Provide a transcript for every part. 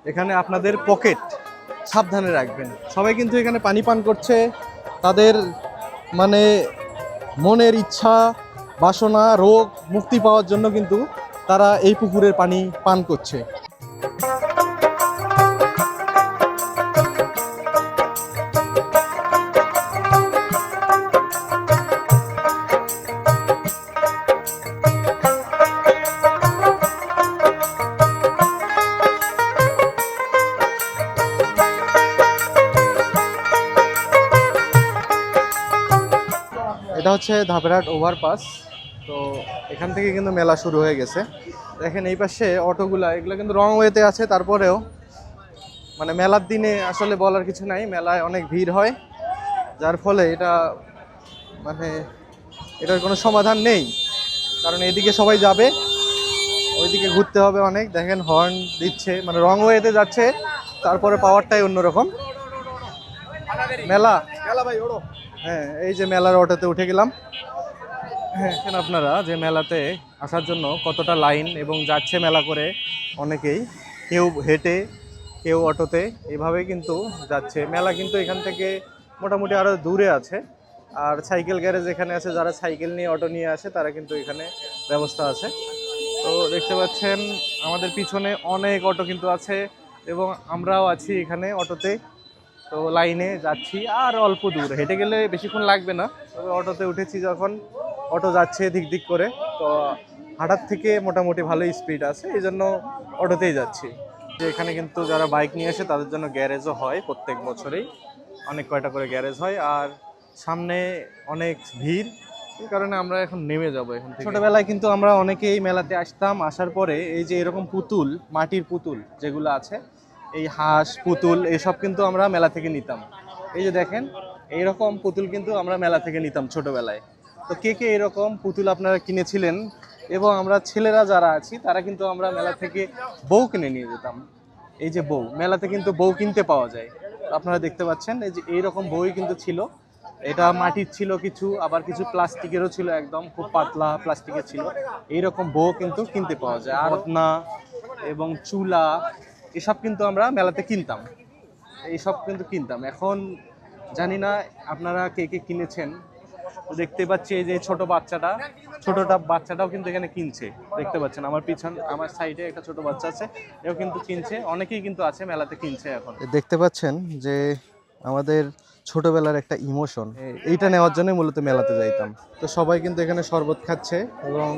এখানে আপনাদের পকেট সাবধানে রাখবেন। সবাই কিন্তু এখানে পানি পান করছে, তাদের মানে মনের ইচ্ছা, বাসনা, রোগ মুক্তি পাওয়ার জন্য কিন্তু তারা এই পুকুরের পানি পান করছে। এটা হচ্ছে ধাপেরহাট ওভারপাস। তো এখান থেকে কিন্তু মেলা শুরু হয়ে গেছে। দেখেন এই পাশে অটোগুলা, এগুলো কিন্তু রং ওয়েতে আছে, তারপরেও মানে মেলার দিনে আসলে বলার কিছু নাই, মেলায় অনেক ভিড় হয়, যার ফলে এটা মানে এটার কোনো সমাধান নেই। কারণ এদিকে সবাই যাবে, ওইদিকে ঘুরতে হবে অনেক। দেখেন হর্ন দিচ্ছে, মানে রং ওয়েতে যাচ্ছে, তারপরে পাওয়ারটাই অন্যরকম। মেলা ভাই ওড়ো। হ্যাঁ, এই যে মেলার অটোতে উঠে গেলাম। হ্যাঁ, আপনারা যে মেলাতে আসার জন্য কতটা লাইন এবং যাচ্ছে মেলা করে অনেকেই, কেউ হেঁটে কেউ অটোতে, এভাবে কিন্তু যাচ্ছে। মেলা কিন্তু এখান থেকে মোটামুটি আরও দূরে আছে। আর সাইকেল গ্যারেজ এখানে আছে, যারা সাইকেল নিয়ে অটো নিয়ে আসে তারা কিন্তু এখানে ব্যবস্থা আছে। তো দেখতে পাচ্ছেন আমাদের পিছনে অনেক অটো কিন্তু আছে এবং আমরাও আছি এখানে অটোতে। তো লাইনে যাচ্ছি, আর অল্প দূর হেঁটে গেলে বেশিক্ষণ লাগবে না। তবে অটোতে উঠেছি যখন, অটো যাচ্ছে দিক দিক করে, তো হাঁটার থেকে মোটামুটি ভালোই স্পিড আছে, এই জন্য অটোতেই যাচ্ছি। যে এখানে কিন্তু যারা বাইক নিয়ে আসে তাদের জন্য গ্যারেজও হয় প্রত্যেক বছরেই, অনেক কয়টা করে গ্যারেজ হয়। আর সামনে অনেক ভিড়, এই কারণে আমরা এখন নেমে যাবো এখান থেকে। ছোটবেলায় কিন্তু আমরা অনেকেই মেলাতে আসতাম, আসার পরে এই যে এরকম পুতুল, মাটির পুতুল যেগুলো আছে, এই হাঁস পুতুল এসব কিন্তু আমরা মেলা থেকে নিতাম। এই যে দেখেন এইরকম পুতুল কিন্তু আমরা মেলা থেকে নিতাম ছোটবেলায়। তো কে কে এরকম পুতুল আপনারা কিনেছিলেন? এবং আমরা ছেলেরা যারা আছি তারা কিন্তু আমরা মেলা থেকে বউ কিনে নিয়ে যেতাম। এই যে বউ, মেলাতে কিন্তু বউ কিনতে পাওয়া যায়। আপনারা দেখতে পাচ্ছেন এই যে এইরকম বউই কিন্তু ছিল। এটা মাটির ছিল কিছু, আবার কিছু প্লাস্টিকেরও ছিল, একদম খুব পাতলা প্লাস্টিকের ছিল। এইরকম বউ কিন্তু কিনতে পাওয়া যায়। আর না এবং চুলা এসব কিন্তু আমরা মেলাতে কিনতাম, এইসব কিন্তু কিনতাম। এখন জানি না আপনারা কে কে কিনেছেন। দেখতে পাচ্ছি এই যে ছোটটা বাচ্চাটাও কিন্তু এখানে কিনছে। দেখতে পাচ্ছেন আমার আমার সাইডে একটা ছোট বাচ্চা আছে, এও কিন্তু কিনছে। অনেকেই কিন্তু আছে মেলাতে কিনছে এখন। দেখতে পাচ্ছেন যে আমাদের ছোটবেলার একটা ইমোশন, এইটা নেওয়ার জন্য মূলত মেলাতে যাইতাম। তো সবাই কিন্তু এখানে শরবত খাচ্ছে এবং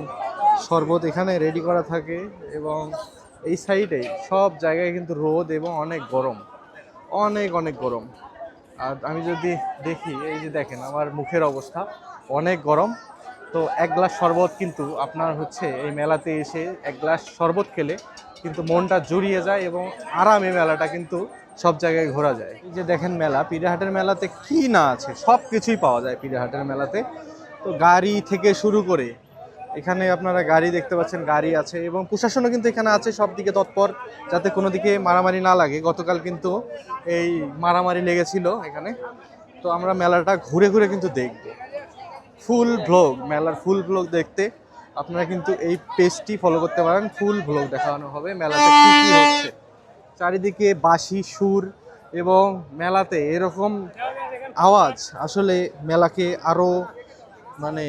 শরবত এখানে রেডি করা থাকে। এবং এই সাইডে সব জায়গায় কিন্তু রোদ এবং অনেক গরম, অনেক অনেক গরম। আর আমি যদি দেখি, এই যে দেখেন আমার মুখের অবস্থা, অনেক গরম। তো এক গ্লাস শরবত কিন্তু আপনার হচ্ছে এই মেলাতে এসে এক গ্লাস শরবত খেলে কিন্তু মনটা জুড়িয়ে যায় এবং আরামে মেলাটা কিন্তু সব জায়গায় ঘোরা যায়। এই যে দেখেন মেলা, পিড়াহাটের মেলাতে কি না আছে, সব কিছুই পাওয়া যায় পিড়াহাটের মেলাতে। তো গাড়ি থেকে শুরু করে এখানে আপনারা গাড়ি দেখতে পাচ্ছেন, গাড়ি আছে এবং প্রশাসনও কিন্তু এখানে আছে সব দিকে তৎপর, যাতে কোনো দিকে মারামারি না লাগে। গতকাল কিন্তু এই মারামারি লেগেছিল এখানে। তো আমরা মেলাটা ঘুরে ঘুরে কিন্তু দেখব, ফুল ভ্লগ, মেলার ফুল ভ্লগ দেখতে আপনারা কিন্তু এই পেজটি ফলো করতে পারেন। ফুল ভ্লগ দেখানো হবে মেলাতে কি কি হচ্ছে, চারিদিকে বাঁশি সুর এবং মেলাতে এরকম আওয়াজ আসলে মেলাকে আরো মানে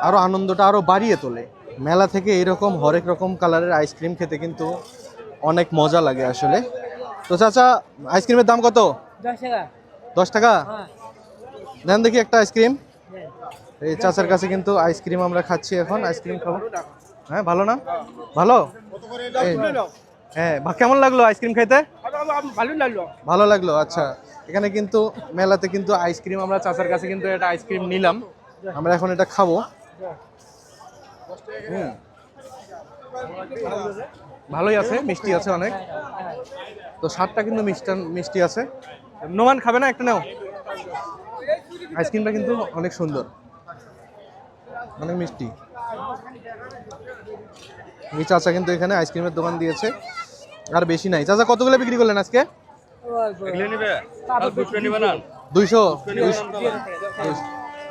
আরো আনন্দটা আরো বাড়িয়ে তোলে। মেলা থেকে এরকম হরেক রকম কালারের আইসক্রিম খেতে কিন্তু অনেক মজা লাগে আসলে। তো চাচা, আইসক্রিমের দাম কত? 10 টাকা। 10 টাকা? হ্যাঁ। দেন দেখি একটা আইসক্রিম। এই চাচার কাছে কিন্তু আইসক্রিম আমরা খাচ্ছি এখন, আইসক্রিম খাবো। হ্যাঁ, ভালো না? ভালো? হ্যাঁ, কেমন লাগলো আইসক্রিম খাইতে? ভালো লাগলো। আচ্ছা, এখানে কিন্তু মেলাতে কিন্তু আইসক্রিম, আমরা চাচার কাছে কিন্তু একটা আইসক্রিম নিলাম, আমরা এখন এটা খাবো। ভালোই আছে, মিষ্টি আছে অনেক। তো স্বাদটা কিন্তু মিষ্টি আছে। নোমান খাবে না? একটা নাও। আইসক্রিমটা কিন্তু অনেক সুন্দর, অনেক মিষ্টি। এই চাচা কিন্তু এখানে আইসক্রিমের দোকান দিয়েছে, আর বেশি নাই। চাচা কতগুলো বিক্রি করলেন আজকে?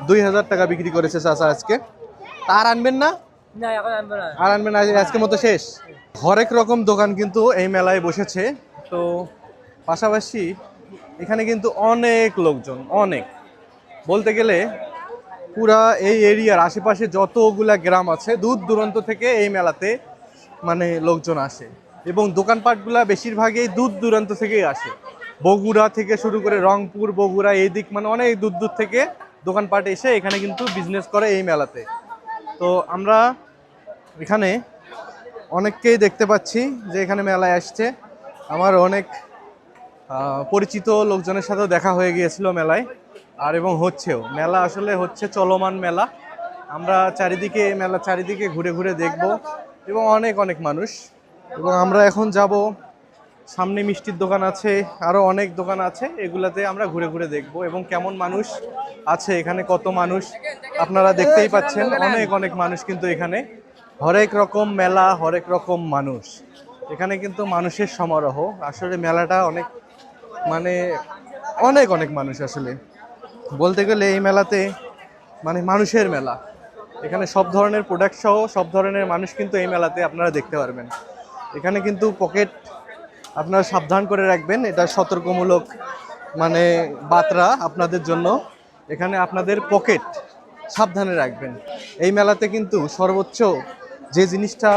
2000 টাকা বিক্রি করেছে চাচা আজকে। আর আনবেন না? আর আনবেন না, আজকের মতো শেষ? হরেক রকম দোকান কিন্তু এই মেলায় বসেছে। তো পাশাপাশি এখানে কিন্তু অনেক লোকজন, অনেক বলতে গেলে পুরা এই এরিয়ার আশেপাশে যতগুলা গ্রাম আছে দূর দূরান্ত থেকে এই মেলাতে মানে লোকজন আসে, এবং দোকানপাটগুলা বেশিরভাগই দূর দূরান্ত থেকেই আসে। বগুড়া থেকে শুরু করে রংপুর, বগুড়া এই দিক মানে অনেক দূর দূর থেকে দোকানপাট এসে এখানে কিন্তু বিজনেস করে এই মেলাতে। তো আমরা এখানে অনেককেই দেখতে পাচ্ছি যে এখানে মেলায় আসছে। আমার অনেক পরিচিত লোকজনের সাথেও দেখা হয়ে গিয়েছিল মেলায়, আর এবং হচ্ছেও। মেলা আসলে হচ্ছে চলমান মেলা। আমরা চারিদিকে ঘুরে ঘুরে দেখব, এবং অনেক অনেক মানুষ। এবং আমরা এখন যাব, সামনে মিষ্টির দোকান আছে, আরও অনেক দোকান আছে, এগুলাতে আমরা ঘুরে ঘুরে দেখব এবং কেমন মানুষ আছে এখানে, কত মানুষ আপনারা দেখতেই পাচ্ছেন। অনেক অনেক মানুষ কিন্তু এখানে, হরেক রকম মেলা, হরেক রকম মানুষ। এখানে কিন্তু মানুষের সমারোহ। আসলে মেলাটা অনেক মানে অনেক অনেক মানুষ। আসলে বলতে গেলে এই মেলাতে মানে মানুষের মেলা। এখানে সব ধরনের প্রোডাক্ট সহ সব ধরনের মানুষ কিন্তু এই মেলাতে আপনারা দেখতে পারবেন। এখানে কিন্তু পকেট আপনারা সাবধান করে রাখবেন, এটা সতর্কমূলক মানে বার্তা আপনাদের জন্য। এখানে আপনাদের পকেট সাবধানে রাখবেন। এই মেলাতে কিন্তু সর্বোচ্চ যে জিনিসটা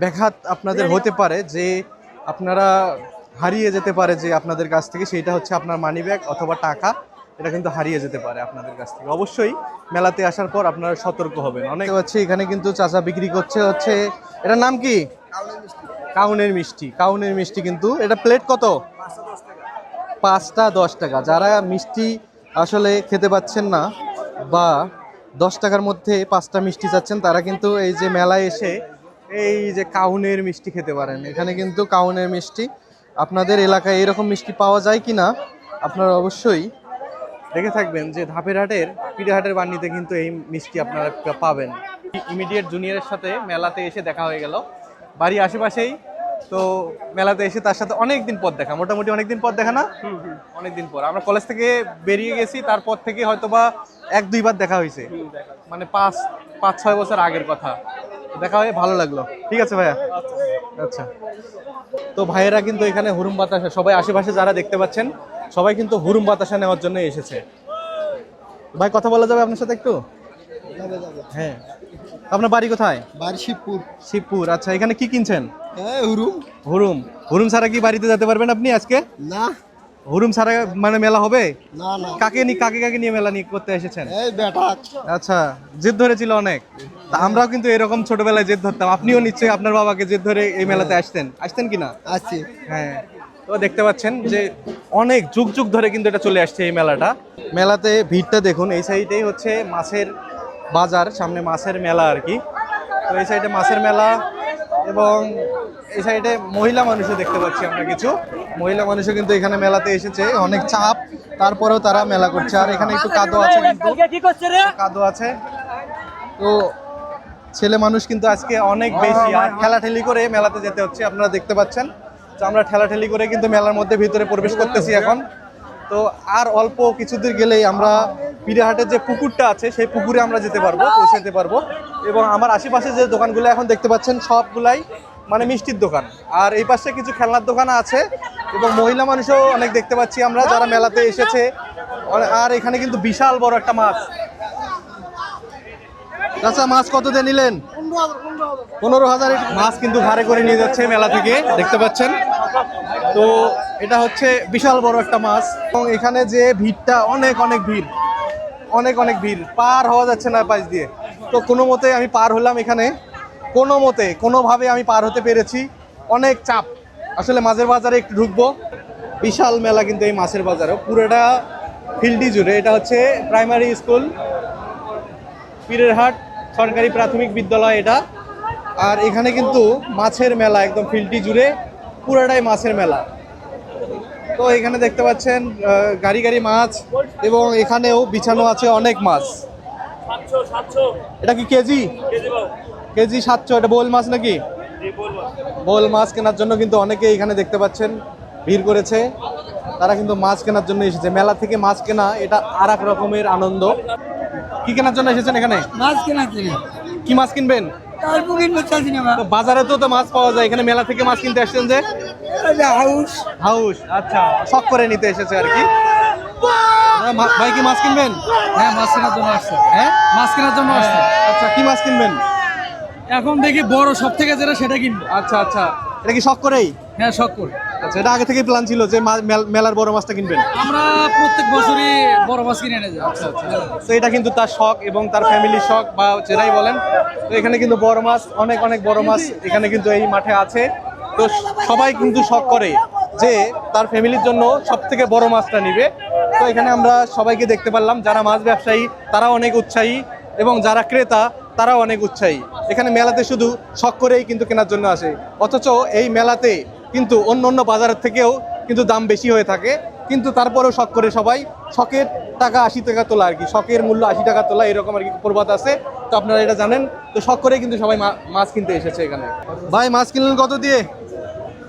ব্যাঘাত আপনাদের হতে পারে, যে আপনারা হারিয়ে যেতে পারে যে আপনাদের কাছ থেকে, সেইটা হচ্ছে আপনার মানিব্যাগ অথবা টাকা। এটা কিন্তু হারিয়ে যেতে পারে আপনাদের কাছ থেকে। অবশ্যই মেলাতে আসার পর আপনারা সতর্ক হবেন। অনেক হচ্ছে এখানে কিন্তু চাচা বিক্রি করছে হচ্ছে, এটার নাম কি? কাউনের মিষ্টি। কাউনের মিষ্টি কিন্তু এটা প্লেট কত? 5টা 10 টাকা। যারা মিষ্টি আসলে খেতে পাচ্ছেন না বা 10 টাকার মধ্যে 5টা মিষ্টি চাচ্ছেন, তারা কিন্তু এই যে মেলায় এসে এই যে কাউনের মিষ্টি খেতে পারেন। এখানে কিন্তু কাউনের মিষ্টি, আপনাদের এলাকায় এরকম মিষ্টি পাওয়া যায় কি না আপনারা অবশ্যই দেখে থাকবেন যে ধাপের হাটের পিড়েহাটের বান্নিতে কিন্তু এই মিষ্টি আপনারা পাবেন। ইমিডিয়েট জুনিয়রের সাথে মেলাতে এসে দেখা হয়ে গেল, বাড়ি আশেপাশেই। তো মেলাতে এসে তার সাথে অনেকদিন পর দেখা, মোটামুটি অনেকদিন পর দেখা না? অনেকদিন পর। আমরা কলেজ থেকে বেরিয়ে গেছি, তারপর থেকে হয়তোবা 1-2 বার দেখা হয়েছে, মানে 5-6 বছর আগের কথা। দেখা হয়ে ভালো লাগলো। ঠিক আছে ভাইয়া। আচ্ছা, তো ভাইয়েরা কিন্তু এখানে হুরুম বাতাসা, সবাই আশেপাশে যারা দেখতে পাচ্ছেন সবাই কিন্তু হুরুম বাতাসা নেওয়ার জন্য এসেছে। ভাই কথা বলা যাবে আপনার সাথে একটু? হ্যাঁ। আপনার বাড়ি কোথায়? বাড়ি শিবপুর। শিবপুর। আচ্ছা, এখানে কি কিনছেন? হুরুম। হুরুম। হুরুম ছাড়া কি বাড়িতে যেতে পারবেন আপনি আজকে? না। হুরুম ছাড়া মানে মেলা হবে না না। কাকে নিয়ে মেলা নিয়ে করতে এসেছেন? এই বেটা। আচ্ছা, জেদ ধরেছিল অনেক। তা আমরাও কিন্তু এরকম ছোটবেলায় জেদ ধরতাম। আপনিও নিশ্চয়ই আপনার বাবাকে জেদ ধরে এই মেলাতে আসতেন কিনা? আছি। হ্যাঁ। তো দেখতে পাচ্ছেন যে অনেক যুগ যুগ ধরে কিন্তু এটা চলে আসছে এই মেলাটা। মেলাতে ভিড়টা দেখুন। এই সাইডেই হচ্ছে মাছের বাজার, সামনে মাছের মেলা আর কি। তো এই সাইডে মাছের মেলা, এবং এই সাইডে মহিলা মানুষও দেখতে পাচ্ছি আমরা, কিছু মহিলা মানুষও কিন্তু এখানে মেলাতে এসেছে। অনেক চাপ, তারপরেও তারা মেলা করছে। আর এখানে একটু কাদো আছে, কাদো আছে। তো ছেলে মানুষ কিন্তু আজকে অনেক বেশি, আর ঠেলাঠেলি করে মেলাতে যেতে হচ্ছে, আপনারা দেখতে পাচ্ছেন। তো আমরা ঠেলাঠেলি করে কিন্তু মেলার মধ্যে ভিতরে প্রবেশ করতেছি এখন। তো আর অল্প কিছুদূর গেলেই আমরা পিড়েহাটের যে পুকুরটা আছে সেই পুকুরে আমরা পৌঁছাতে পারবো। এবং আমার আশেপাশে যে দোকানগুলো এখন দেখতে পাচ্ছেন সবগুলাই মানে মিষ্টির দোকান, আর এই পাশে কিছু খেলনার দোকান আছে, এবং মহিলা মানুষও অনেক দেখতে পাচ্ছি আমরা যারা মেলাতে এসেছে। আর এখানে কিন্তু বিশাল বড় একটা মাছ। আচ্ছা, মাছ কত দিয়ে নিলেন? 15,000 মাছ কিন্তু ঘাড়ে করে নিয়ে যাচ্ছে মেলা থেকে, দেখতে পাচ্ছেন। তো এটা হচ্ছে বিশাল বড় একটা মাছ, এবং এখানে যে ভিড়টা অনেক অনেক ভিড়, পার হওয়া যাচ্ছে না পাশ দিয়ে। তো কোনো মতে আমি পার হলাম এখানে, কোনোভাবে আমি পার হতে পেরেছি। অনেক চাপ। আসলে মাছের বাজারে একটু ঢুকবো, বিশাল মেলা কিন্তু এই মাছের বাজারও, পুরোটা ফিল্ডি জুড়ে। এটা হচ্ছে প্রাইমারি স্কুল পিড়েরহাট সরকারি প্রাথমিক বিদ্যালয় এটা। আর এখানে কিন্তু মাছের মেলা, একদম ফিল্ডটি জুড়ে পুরোটাই মাছের মেলা। তো এখানে দেখতে পাচ্ছেন গাড়ি মাছ, এবং এখানেও বিছানো আছে অনেক মাছ। এটা কি কেজি? কেজি 700। এটা বোল মাছ নাকি? বোল মাছ কেনার জন্য কিন্তু অনেকে এখানে দেখতে পাচ্ছেন ভিড় করেছে। তারা কিন্তু মাছ কেনার জন্য এসেছে। মেলা থেকে মাছ কেনা এটা আর এক রকমের আনন্দ। কি কেনার জন্য এসেছেন এখানে? মাছ কেনার জন্য। কি মাছ কিনবেন? তো বাজারে তো মাছ পাওয়া যায়, এখানে মেলা থেকে মাছ কিনতে আসছেন যে? হাউস, আচ্ছা, শখ করে নিতে এসেছে আর কি। ভাই কি মাছ কিনবেন? হ্যাঁ, মাছ কেনার জন্য আসছে। হ্যাঁ, মাছ কেনার জন্য আসছে। আচ্ছা, কি মাছ কিনবেন? এখন দেখি বড় সব থেকে যেটা সেটা কিনবো। আচ্ছা আচ্ছা, এটা কি শখ করেই? হ্যাঁ, শখ করে। আচ্ছা, এটা আগে থেকে প্ল্যান ছিল যে মেলার বড় মাছটা কিনবেন? আমরা প্রত্যেক বছরই বড় মাছ কিনে এনে যাই। আচ্ছা আচ্ছা, তো এটা কিন্তু তার শখ এবং তার ফ্যামিলির শখ বা যেটাই বলেন। তো এখানে কিন্তু বড় মাছ, অনেক অনেক বড় মাছ এখানে কিন্তু এই মাঠে আছে। তো সবাই কিন্তু শখ করে যে তার ফ্যামিলির জন্য সব থেকে বড় মাছটা নিবে। তো এখানে আমরা সবাইকে দেখতে পারলাম, যারা মাছ ব্যবসায়ী তারা অনেক উৎসাহী এবং যারা ক্রেতা তারাও অনেক উৎসাহী। এখানে মেলাতে শুধু শখ করেই কিন্তু কেনার জন্য আসে, অথচ এই মেলাতে কিন্তু অন্য অন্য বাজারের থেকেও কিন্তু দাম বেশি হয়ে থাকে, কিন্তু তারপরেও শখ করে সবাই। শখের টাকা 80 টাকা তোলা আর কি, শখের মূল্য 80 টাকা তোলা, এরকম আর কি প্রবাদ আছে। তো আপনারা এটা জানেন। তো শখ করে কিন্তু সবাই মাছ কিনতে এসেছে এখানে। ভাই মাছ কিনলেন কত দিয়ে?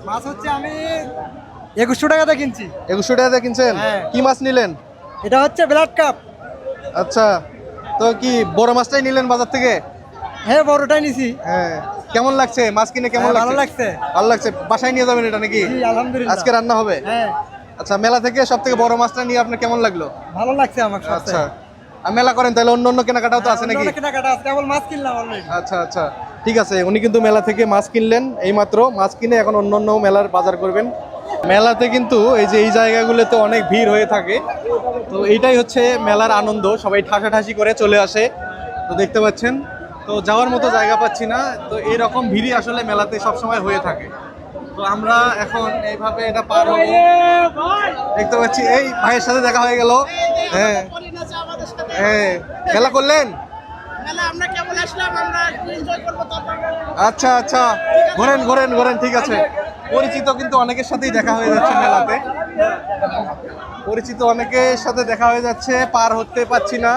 মাছ হচ্ছে আমি 2100 টাকাতে কিনছি। 2100 টাকাতে কিনছেন? হ্যাঁ। কি মাছ নিলেন? এটা হচ্ছে ব্লাড কাপ। আচ্ছা, তো কি বড় মাছটাই নিলেন বাজার থেকে? হ্যাঁ, বড়টাই নিছি। হ্যাঁ, কেমন লাগছে মাছ কিনে? কেমন লাগছে? ভালো লাগছে। ভালো লাগছে। বাসায় নিয়ে যাবেন এটা নাকি? জি, আলহামদুলিল্লাহ। আজকে রান্না হবে? হ্যাঁ। আচ্ছা, মেলা থেকে সব থেকে বড় মাছটা নিয়ে আপনার কেমন লাগলো? ভালো লাগছে আমার। আচ্ছা, আর মেলা করেন তাহলে অন্য অন্য কেনাকাটাও তো আছে নাকি? কেনাকাটা আছে, কেবল মাছ কিনলাম অলরেডি। আচ্ছা আচ্ছা, ঠিক আছে। উনি কিন্তু মেলা থেকে মাছ কিনলেন এইমাত্র, মাছ কিনে এখন অন্য অন্য মেলার বাজার করবেন। মেলাতে কিন্তু এই যে এই জায়গাগুলোতে অনেক ভিড় হয়ে থাকে। তো এইটাই হচ্ছে মেলার আনন্দ, সবাই ঠাসাঠাসি করে চলে আসে। তো দেখতে পাচ্ছেন, তো যাওয়ার মতো জায়গা পাচ্ছি না। তো এইরকম ভিড়ই আসলে মেলাতে সবসময় হয়ে থাকে। তো আমরা এখন এইভাবে এটা পার হবো। দেখতে পাচ্ছি এই ভাইয়ের সাথে দেখা হয়ে গেল। হ্যাঁ হ্যাঁ, মেলা করলেন? আচ্ছা আচ্ছা, ঘোরেন ঘোরেন ঘোরেন, ঠিক আছে। পরিচিত কিন্তু অনেকের সাথেই দেখা হয়ে যাচ্ছে মেলাতে, পরিচিত অনেকের সাথে দেখা হয়ে যাচ্ছে। পার হতে পারছি না।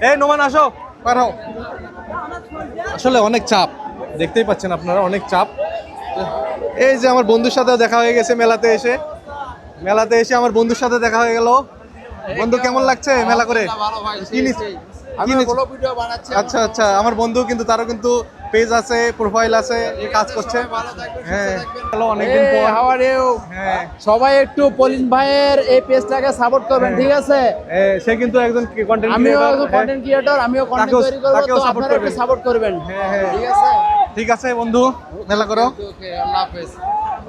এই নোমান আসো, পার হও। আসলে অনেক চাপ, দেখতেই পাচ্ছেন আপনারা, অনেক চাপ। এই যে আমার বন্ধুর সাথেও দেখা হয়ে গেছে মেলাতে এসে। মেলাতে এসে আমার বন্ধুর সাথে দেখা হয়ে গেল। বন্ধু, কেমন লাগছে মেলা করে? আচ্ছা আচ্ছা, আমার বন্ধু কিন্তু, তারও কিন্তু পেজ আছে, প্রোফাইল আছে, কাজ করছে। হ্যাঁ, হ্যালো, অনেকদিন পর। হ্যাঁ, সবাই একটু পলিন ভাইয়ের এই পেজটাকে সাপোর্ট করবেন, ঠিক আছে? সে কিন্তু একজন কন্টেন্ট আমিও ক্রিয়েটর, কন্টেন্ট ক্রিয়েটর, আমিও কন্টেন্ট তৈরি করব, তো আপনারা একটু সাপোর্ট করবেন। হ্যাঁ হ্যাঁ, ঠিক আছে, ঠিক আছে বন্ধু, মেলা করো। ওকে, আল্লাহ হাফেজ।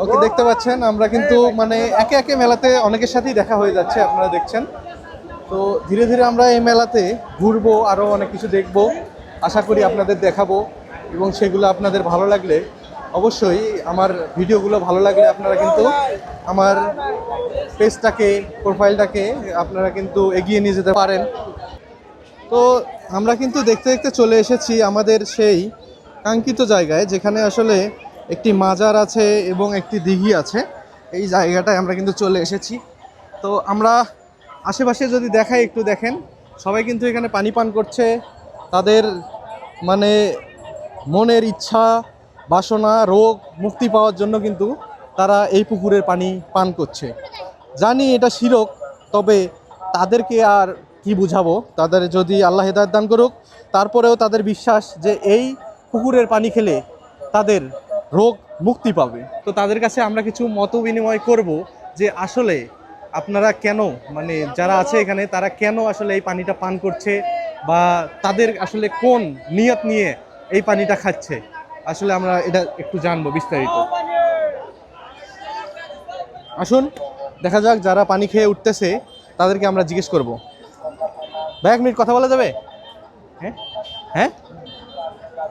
ওকে, দেখতে পাচ্ছেন আমরা কিন্তু মানে একে একে মেলাতে অনেকের সাথেই দেখা হয়ে যাচ্ছে, আপনারা দেখছেন। তো ধীরে ধীরে আমরা এই মেলাতে ঘুরবো, আরও অনেক কিছু দেখবো, আশা করি আপনাদের দেখাবো। এবং সেগুলো আপনাদের ভালো লাগলে, অবশ্যই আমার ভিডিওগুলো ভালো লাগলে আপনারা কিন্তু আমার পেজটাকে, প্রোফাইলটাকে আপনারা কিন্তু এগিয়ে নিয়ে যেতে পারেন। তো আমরা কিন্তু দেখতে দেখতে চলে এসেছি আমাদের সেই কাঙ্ক্ষিত জায়গায়, যেখানে আসলে একটি মাজার আছে এবং একটি দিঘি আছে। এই জায়গাটায় আমরা কিন্তু চলে এসেছি। তো আমরা আশেপাশে যদি দেখাই, একটু দেখেন, সবাই কিন্তু এখানে পানি পান করছে। তাদের মানে মনের ইচ্ছা, বাসনা, রোগ মুক্তি পাওয়ার জন্য কিন্তু তারা এই পুকুরের পানি পান করছে। জানি এটা শিরক, তবে তাদেরকে আর কি বুঝাবো, তাদের যদি আল্লাহ হেদায়েত দান করুক, তারপরেও তাদের বিশ্বাস যে এই পুকুরের পানি খেলে তাদের রোগ মুক্তি পাবে। তো তাদের কাছে আমরা কিছু মত বিনিময় করব যে আসলে আপনারা কেন, মানে যারা আছে এখানে, তারা কেন আসলে এই পানিটা পান করছে, বা তাদের আসলে কোন নিয়ত নিয়ে এই পানিটা খাচ্ছে। আসলে আমরা এটা একটু জানবো বিস্তারিত। আসুন দেখা যাক, যারা পানি খেয়ে উঠতেছে তাদেরকে আমরা জিজ্ঞেস করব। ভাই, 1 মিনিট কথা বলা যাবে? হ্যাঁ হ্যাঁ,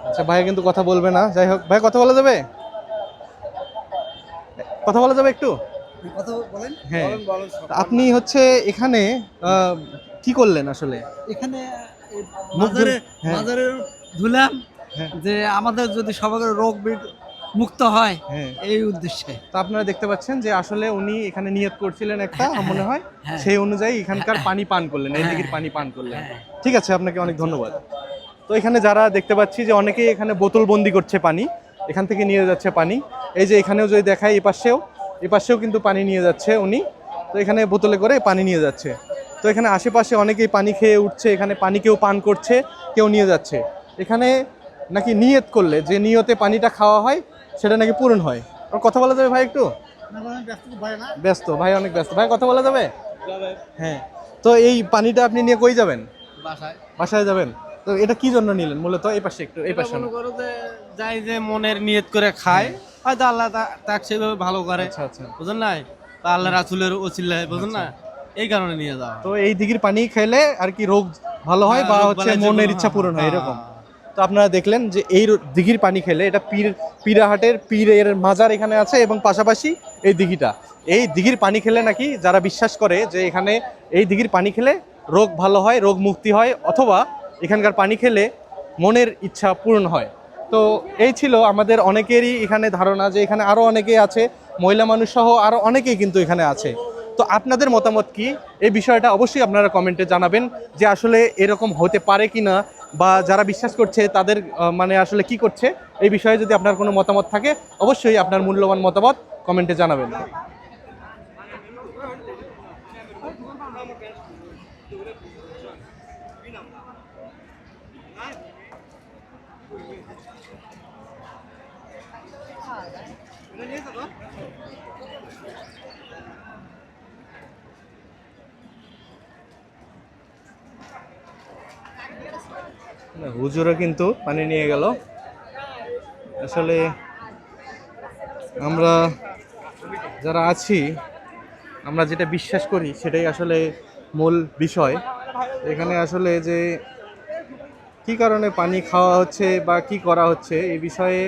আচ্ছা, ভাইয়া কিন্তু কথা বলবে না। যাই হোক, ভাই কথা বলা যাবে? কথা বলা যাবে একটু? কথা বলেন। হ্যাঁ, আপনি হচ্ছে এখানে কি করলেন আসলে? এখানে মাজারে মাজারে ধুলাম হ্যাঁ। যে আমাদের যদি সবার রোগ মুক্ত হয়, হ্যাঁ, এই উদ্দেশ্যে। তো আপনারা দেখতে পাচ্ছেন যে আসলে উনি এখানে নিয়ত করছিলেন একটা, মনে হয় হ্যাঁ। সেই অনুযায়ী এখানকার পানি পান করলেন, এই দিকের পানি পান করলেন। ঠিক আছে, আপনাকে অনেক ধন্যবাদ। তো এখানে যারা দেখতে পাচ্ছি যে অনেকেই এখানে বোতল বন্দি করছে পানি, এখান থেকে নিয়ে যাচ্ছে পানি। এই যে এখানেও যদি দেখায়, এপাশেও কিন্তু পানি নিয়ে যাচ্ছে উনি। তো এখানে বোতলে করে পানি নিয়ে যাচ্ছে। তো এখানে আশেপাশে অনেকেই পানি খেয়ে উঠছে, এখানে পানি কেউ পান করছে, কেউ নিয়ে যাচ্ছে। এখানে নাকি নিয়ত করলে যে নিয়তে পানিটা খাওয়া হয় সেটা নাকি পূরণ হয়। আর কথা বলা যাবে ভাই একটু? ব্যস্ত ভাই, অনেক ব্যস্ত ভাই, কথা বলা যাবে? হ্যাঁ, তো এই পানিটা আপনি নিয়ে কই যাবেন? বাসায় যাবেন। তো এটা কি জন্য নিলেন মূলত? এই পাশে একটু, এই পাশে। মনে করো যে যাই যে মনের নিয়ত করে খায়, হয়তো আল্লাহ তাকে সেভাবে ভালো করে, আচ্ছা আচ্ছা। বুঝলেন না, বা আল্লাহ রাসূলের ওসিলায়, বুঝলেন না, এই কারণে নিয়ে যাওয়া। তো এই দিঘির পানি খেলে আর কি রোগ ভালো হয় বা রোগ হচ্ছে বালাই মনের যেগুলো, ইচ্ছা পূরণ হয় হ্যাঁ, এরকম। তো আপনারা দেখলেন যে এই দিঘির পানি খেলে, এটা পীরাহাটের পীরের মাজার এখানে আছে এবং পাশাপাশি এই দিঘিটা, এই দিঘির পানি খেলে নাকি যারা বিশ্বাস করে যে এখানে এই দিঘির পানি খেলে রোগ ভালো হয়, রোগ মুক্তি হয়, অথবা এখানকার পানি খেলে মনের ইচ্ছা পূরণ হয়। তো এই ছিল আমাদের অনেকেরই এখানে ধারণা যে এখানে আরও অনেকেই আছে, মহিলা মানুষ সহ আরও অনেকেই কিন্তু এখানে আছে। তো আপনাদের মতামত কি এই বিষয়টা অবশ্যই আপনারা কমেন্টে জানাবেন, যে আসলে এরকম হতে পারে কি না, বা যারা বিশ্বাস করছে তাদের মানে আসলে কি করছে, এই বিষয়ে যদি আপনার কোনো মতামত থাকে অবশ্যই আপনার মূল্যবান মতামত কমেন্টে জানাবেন। হুজুরও কিন্তু পানি নিয়ে গেল। আসলে আমরা যারা আছি, আমরা যেটা বিশ্বাস করি সেটাই আসলে মূল বিষয়। এখানে আসলে যে কি কারণে পানি খাওয়া হচ্ছে বা কি করা হচ্ছে এই বিষয়ে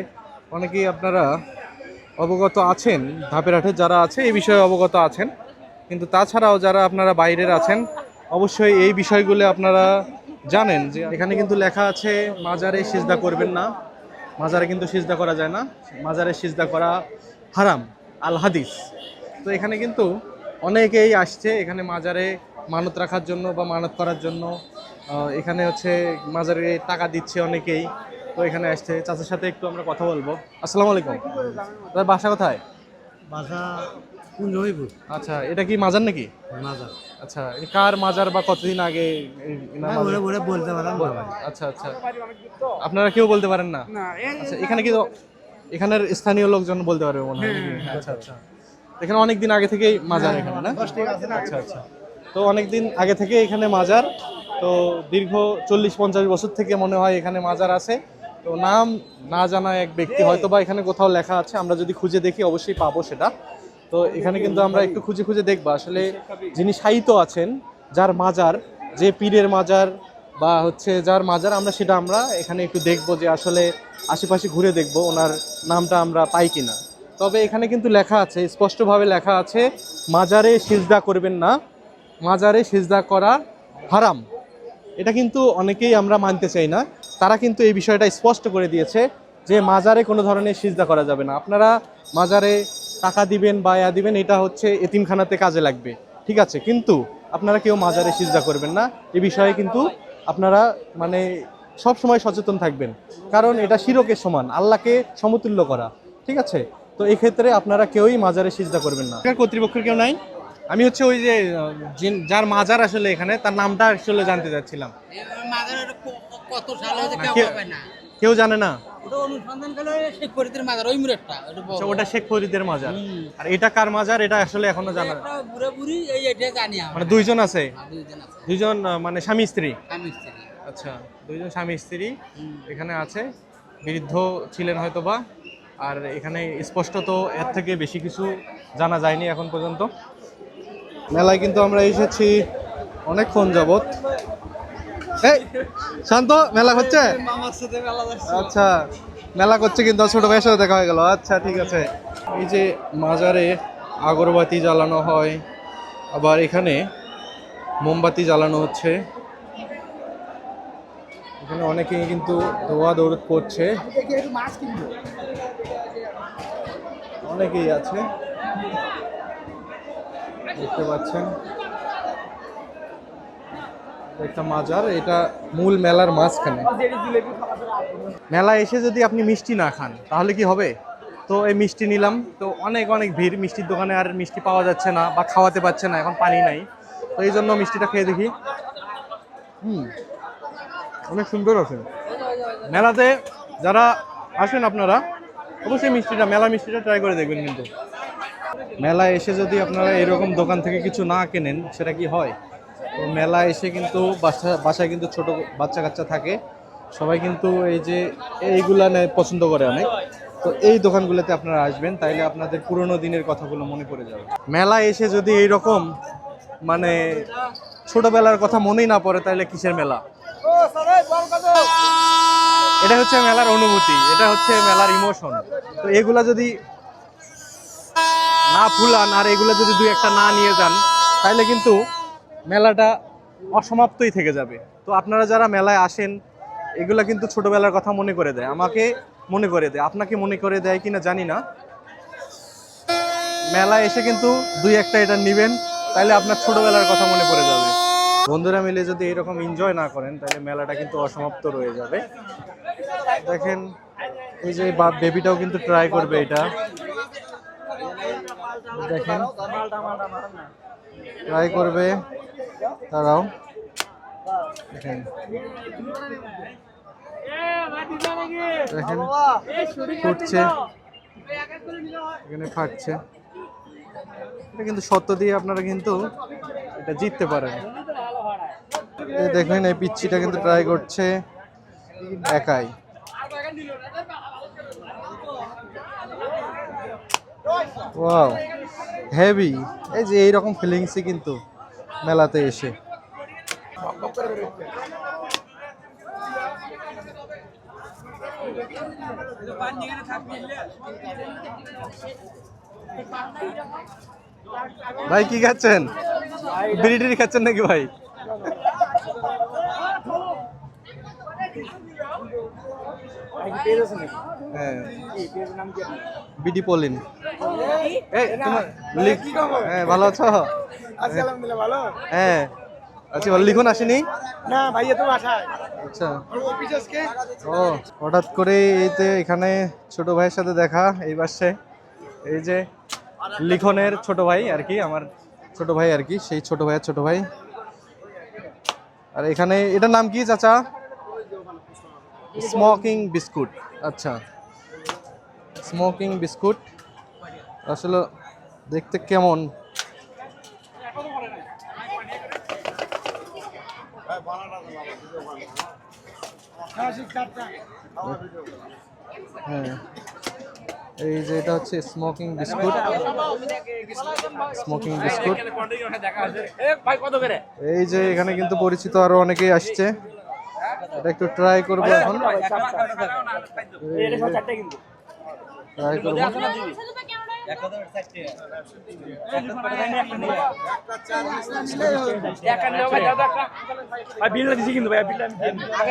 অনেকেই আপনারা অবগত আছেন, ধাপের হাটে যারা আছে এই বিষয়ে অবগত আছেন, কিন্তু তাছাড়াও যারা আপনারা বাইরের আছেন অবশ্যই এই বিষয়গুলো আপনারা জানেন যে এখানে কিন্তু লেখা আছে মাজারে সিজদা করবেন না। মাজারে কিন্তু সিজদা করা যায় না, মাজারে সিজদা করা হারাম, আল হাদিস। তো এখানে কিন্তু অনেকেই আসছে এখানে মাজারে মানত রাখার জন্য বা মানত করার জন্য। এখানে হচ্ছে মাজারে টাকা দিচ্ছে অনেকেই, তো এখানে আসছে। চাচার সাথে একটু আমরা কথা বলবো। আসসালামু আলাইকুম, তার বাসা কোথায়? বাসা কুঞ্জহিপুর আচ্ছা, এটা কি মাজার নাকি? মাজার। আচ্ছা, এই কার মাজার বা কতদিন আগে এনার মাজার? বলতে পারেন না ভাই। আচ্ছা আচ্ছা, আপনারা কেউ বলতে পারেন না? আচ্ছা, এখানে কি এখানের স্থানীয় লোকজন বলতে পারবে মনে হয় নাকি? আচ্ছা আচ্ছা, এখানে অনেক দিন আগে থেকেই মাজার এখানে না? আচ্ছা আচ্ছা, তো অনেক দিন আগে থেকে এখানে মাজার, তো দীর্ঘ 40-50 বছর থেকে মনে হয় এখানে মাজার আছে। তো নাম না জানা এক ব্যক্তি হয়তো বা এখানে কোথাও লেখা আছে, আমরা যদি খুঁজে দেখি অবশ্যই পাবো সেটা। তো এখানে কিন্তু আমরা একটু খুঁজে খুঁজে দেখবো আসলে যিনি শায়িত আছেন, যার মাজার, যে পীরের মাজার বা হচ্ছে যার মাজার, আমরা এখানে একটু দেখবো যে আসলে আশেপাশে ঘুরে দেখবো ওনার নামটা আমরা পাই কিনা। তবে এখানে কিন্তু লেখা আছে, স্পষ্টভাবে লেখা আছে, মাজারে সিজদা করবেন না, মাজারে সিজদা করা হারাম। এটা কিন্তু অনেকেই আমরা মানতে চাই না, তারা কিন্তু এই বিষয়টা স্পষ্ট করে দিয়েছে যে মাজারে কোনো ধরনের সিজদা করা যাবে না। আপনারা মাজারে টাকা দিবেন বা দিবেন, এটা হচ্ছে এতিমখানাতে কাজে লাগবে, ঠিক আছে, কিন্তু আপনারা কেউ মাজারে সিজদা করবেন না। এই বিষয়ে কিন্তু আপনারা মানে সব সময় সচেতন থাকবেন, কারণ এটা শিরকের সমান, আল্লাহকে সমতুল্য করা, ঠিক আছে। তো এই ক্ষেত্রে আপনারা কেউই মাজারে সিজদা করবেন না। কর্তৃপক্ষের কেউ নাই? আমি হচ্ছে ওই যে যার মাজার আসলে এখানে, তার নামটা আসলে জানতে চাচ্ছিলাম। কত সাল হয়েছে না, কেউ কেউ- পাবে না। কেউ জানে না? ওটা অনুসন্ধান করলে শেখ ফরিদের মাজার ওই মুরেরটা ওটা বড়। আচ্ছা, ওটা শেখ ফরিদের মাজার। আর এটা কার মাজার এটা আসলে এখনো জানা না। একটা বুড়া বুড়ি এই এটা জানি আমরা। মানে দুইজন আছে? দুইজন আছে। দুইজন মানে স্বামী স্ত্রী? স্বামী স্ত্রী। আচ্ছা, দুইজন স্বামী স্ত্রী এখানে আছে, বৃদ্ধ ছিলেন হয়তোবা। আর এখানে স্পষ্টত এর থেকে বেশি কিছু জানা যায়নি এখন পর্যন্ত। মেলায় কিন্তু আমরা এসেছি অনেকক্ষণ যাবত। এই শান্ত, মেলা হচ্ছে? আচ্ছা, মেলা করছে কিন্তু ছোট ভাইয়ের সাথে দেখা হয়ে গেল। আচ্ছা ঠিক আছে। এই যে মাজারে আগরবাতি জ্বালানো হয়, আবার এখানে মোমবাতি জ্বালানো হচ্ছে। এখানে অনেকেই কিন্তু দোয়া দৌড় করছে, অনেকেই আছে দেখতে পাচ্ছেন। একটা মাজার, এটা মূল মেলার মাঝখানে। মেলায় এসে যদি আপনি মিষ্টি না খান তাহলে কি হবে? তো এই মিষ্টি নিলাম, তো অনেক অনেক ভিড়, মিষ্টির দোকানে আর মিষ্টি পাওয়া যাচ্ছে না বা খাওয়াতে পারছে না, এখন পানি নাই, তো এই জন্য মিষ্টিটা খেয়ে দেখি। অনেক সুন্দর আছে। মেলাতে যারা আসেন আপনারা অবশ্যই মিষ্টিটা মেলা মিষ্টিটা ট্রাই করে দেখবেন। কিন্তু মেলায় এসে যদি আপনারা এরকম দোকান থেকে কিছু না কেনেন সেটা কি হয়? তো মেলা এসে কিন্তু বাসায় কিন্তু ছোট বাচ্চা কাচ্চা থাকে, সবাই কিন্তু এই যে এইগুলা পছন্দ করে অনেক। তো এই দোকানগুলোতে আপনারা আসবেন, তাইলে আপনাদের পুরোনো দিনের কথাগুলো মনে পড়ে যাবে। মেলায় এসে যদি এইরকম মানে ছোটবেলার কথা মনেই না পড়ে, তাহলে কিসের মেলা? এটা হচ্ছে মেলার অনুভূতি, এটা হচ্ছে মেলার ইমোশন। তো এগুলা যদি না ভুলান আর এগুলো যদি দুই একটা না নিয়ে যান, তাহলে কিন্তু মেলাটা অসমাপ্তই থেকে যাবে। তো আপনারা যারা মেলায় আসেন, এগুলা কিন্তু ছোটবেলার কথা মনে করে দেয়, আমাকে মনে করে দেয়, আপনাকে মনে করে দেয় কিনা জানি না। মেলায় এসে কিন্তু দুই একটা এটা নিবেন, তাহলে আপনার ছোটবেলার কথা মনে পড়ে যাবে। বন্ধুরা মিলে যদি এরকম এনজয় না করেন, তাহলে মেলাটা কিন্তু অসমাপ্ত রয়ে যাবে। দেখেন এই যে বেবিটাও কিন্তু ট্রাই করবে এটা, দেখেন ট্রাই করবে তারাও। দেখেন দেখেন ফুটছে, এখানে ফাটছে। এটা কিন্তু সত্য দিয়ে আপনারা কিন্তু এটা জিততে পারেন। এই দেখেন এই পিচ্চিটা কিন্তু ট্রাই করছে একাই। Wow heavy. এই যে এইরকম ফিলিংসই কিন্তু মেলাতে এসে। ভাই কি খাচ্ছেন? বিড়ি টিড়ি খাচ্ছেন নাকি ভাই? হ্যাঁ বিডি পলিন। হ্যাঁ ভালো আছো? হ্যাঁ আচ্ছা, লিখুন আসেনি না ভাইয়া তো বাসায়। আচ্ছা ও হঠাৎ করে এইতে এখানে ছোট ভাইয়ের সাথে দেখা এই পাশে। এই যে লিখনের ছোট ভাই আর কি, আমার ছোট ভাই আর কি, সেই ছোট ভাইয়ের ছোট ভাই। আর এখানে এটার নাম কি চাচা? Smoking biscuit. আচ্ছা স্মোকিং বিস্কুট আসলে দেখতে কেমন? হ্যাঁ এই যে এটা হচ্ছে স্মোকিং বিস্কুট, স্মোকিং বিস্কুট। এই যে এখানে কিন্তু পরিচিত আরো অনেকেই আসছে, এটা একটু ট্রাই করবো এখন। ট্রাই করবো।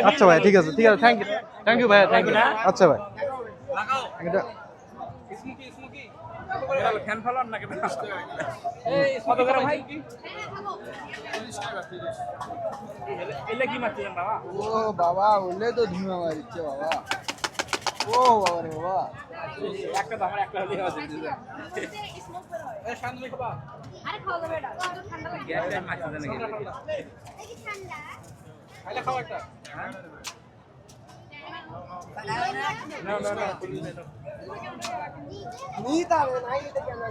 আচ্ছা ভাই ঠিক আছে, ঠিক আছে, থ্যাংক ইউ ভাইয়া, থ্যাংক ইউ। আচ্ছা ভাই এটা ও বাবা বললে তো ধুমা মারিচ্ছে বাবা। ও বাবা রে বাবা, একটা তো আমার একটা হলেই হবে। এই সামনে খাবা? আরে খাওয়া যাবে এটা, কিন্তু ঠান্ডা লাগে। গ্যাস টাইম আছে নাকি? এই ঠান্ডা খাইলে খাও একটা। হ্যাঁ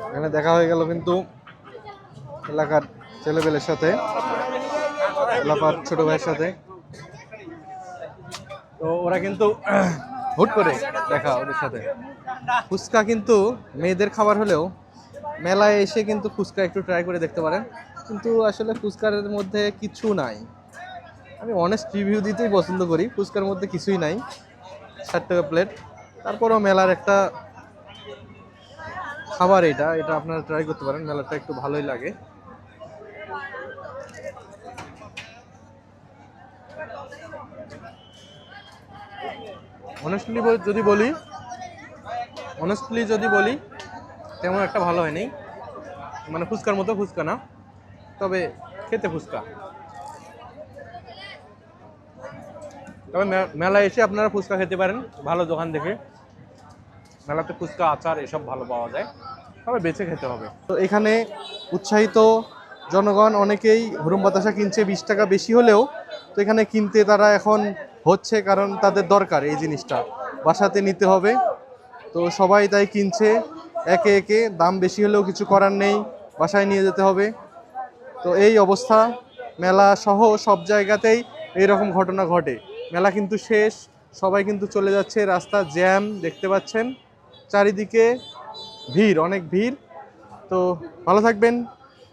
এখানে দেখা হয়ে গেল কিন্তু এলাকার ছেলেপেলের সাথে, এলাকার ছোট ভাইয়ের সাথে। তো ওরা কিন্তু হুট করে দেখা ওদের সাথে। ফুচকা কিন্তু মেয়েদের খাবার হলেও মেলায় এসে কিন্তু ফুচকা একটু ট্রাই করে দেখতে পারেন, কিন্তু আসলে ফুচকার মধ্যে কিছু নাই। আমি অনেস্ট রিভিউ দিতেই পছন্দ করি, ফুচকার মধ্যে কিছুই নাই। 60 টাকা প্লেট, তারপরেও মেলার একটা খাবার, এটা আপনারা ট্রাই করতে পারেন, মেলাটা একটু ভালোই লাগে। অনেস্টলি যদি বলি তেমন একটা ভালো হয়নি, মানে ফুচকার মতো ফুচকা না, তবে খেতে ফুচকা। তবে মেলায় এসে আপনারা ফুচকা খেতে পারেন ভালো দোকান দেখে। মেলাতে ফুচকা আচার এসব ভালো পাওয়া যায়, তবে বেছে খেতে হবে। তো এখানে উৎসাহিত জনগণ অনেকেই হুরুম বাতাসা কিনছে, 20 টাকা বেশি হলেও তো এখানে কিনতে তারা এখন হচ্ছে, কারণ তাদের দরকার এই জিনিসটা। বাসাতে নিতে হবে। তো সবাই তাই কিনছে একে একে, দাম বেশি হলেও কিছু করার নেই, বাসায় নিয়ে যেতে হবে। তো এই অবস্থা, মেলা সহ সব জায়গাতেই এইরকম ঘটনা ঘটে। মেলা কিন্তু শেষ, সবাই কিন্তু চলে যাচ্ছে, রাস্তা জ্যাম দেখতে পাচ্ছেন, চারিদিকে ভিড়, অনেক ভিড়। তো ভালো থাকবেন।